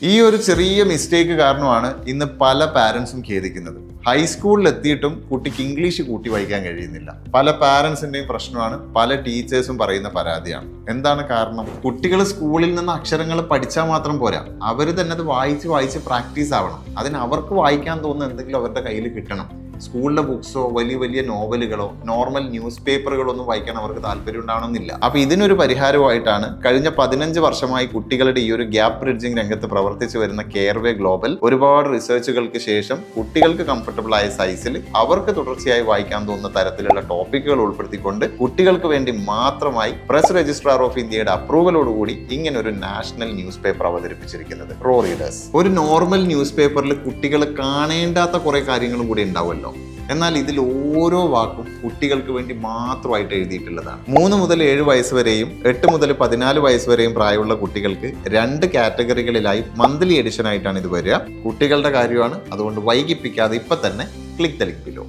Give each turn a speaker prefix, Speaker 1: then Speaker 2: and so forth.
Speaker 1: ഈ ഒരു ചെറിയ മിസ്റ്റേക്ക് കാരണമാണ് ഇന്ന് പല പാരൻസും ഖേദിക്കുന്നത്. ഹൈസ്കൂളിൽ എത്തിയിട്ടും കുട്ടിക്ക് ഇംഗ്ലീഷ് കൂട്ടി വായിക്കാൻ കഴിയുന്നില്ല. പല പാരൻസിന്റെയും പ്രശ്നമാണ്, പല ടീച്ചേഴ്സും പറയുന്ന പരാതിയാണ്. എന്താണ് കാരണം? കുട്ടികൾ സ്കൂളിൽ നിന്ന് അക്ഷരങ്ങൾ പഠിച്ചാൽ മാത്രം പോരാ, അവർ തന്നെ അത് വായിച്ച് പ്രാക്ടീസ് ആവണം. അതിന് അവർക്ക് വായിക്കാൻ തോന്നുന്ന എന്തെങ്കിലും അവരുടെ കയ്യിൽ കിട്ടണം. സ്കൂളിലെ ബുക്സോ വലിയ നോവലുകളോ നോർമൽ ന്യൂസ് പേപ്പറുകളോ ഒന്നും വായിക്കാൻ അവർക്ക് താല്പര്യം ഉണ്ടാവണമെന്നില്ല. അപ്പൊ ഇതിനൊരു പരിഹാരമായിട്ടാണ് കഴിഞ്ഞ 15 വർഷമായി കുട്ടികളുടെ ഈ ഒരു ഗ്യാപ്പ് ബ്രിഡ്ജിംഗ് രംഗത്ത് പ്രവർത്തിച്ചു വരുന്ന കെയർവേ ഗ്ലോബൽ ഒരുപാട് റിസർച്ചുകൾക്ക് ശേഷം കുട്ടികൾക്ക് കംഫർട്ടബിൾ ആയ സൈസിൽ അവർക്ക് തുടർച്ചയായി വായിക്കാൻ തോന്നുന്ന തരത്തിലുള്ള ടോപ്പിക്കുകൾ ഉൾപ്പെടുത്തിക്കൊണ്ട് കുട്ടികൾക്ക് വേണ്ടി മാത്രമായി പ്രസ് രജിസ്ട്രാർ ഓഫ് ഇന്ത്യയുടെ അപ്രൂവലോടുകൂടി ഇങ്ങനെ ഒരു നാഷണൽ ന്യൂസ് പേപ്പർ അവതരിപ്പിച്ചിരിക്കുന്നത് റോ റീഡേഴ്സ്. ഒരു നോർമൽ ന്യൂസ് പേപ്പറിൽ കുട്ടികൾ കാണേണ്ടാത്ത കുറെ കാര്യങ്ങളും കൂടി ഉണ്ടാവുമല്ലോ. എന്നാൽ ഇതിൽ ഓരോ വാക്കും കുട്ടികൾക്ക് വേണ്ടി മാത്രമായിട്ട് എഴുതിയിട്ടുള്ളതാണ്. 3 മുതൽ 7 വയസ്സ് വരെയും 8 മുതൽ 14 വയസ്സ് വരെയും പ്രായമുള്ള കുട്ടികൾക്ക് 2 കാറ്റഗറികളിലായി മന്ത്ലി എഡിഷൻ ആയിട്ടാണ് ഇത് വരിക. കുട്ടികളുടെ കാര്യമാണ്, അതുകൊണ്ട് വൈകിപ്പിക്കാതെ ഇപ്പൊ തന്നെ ക്ലിക്ക് ദ ലിങ്ക് ബിലോ.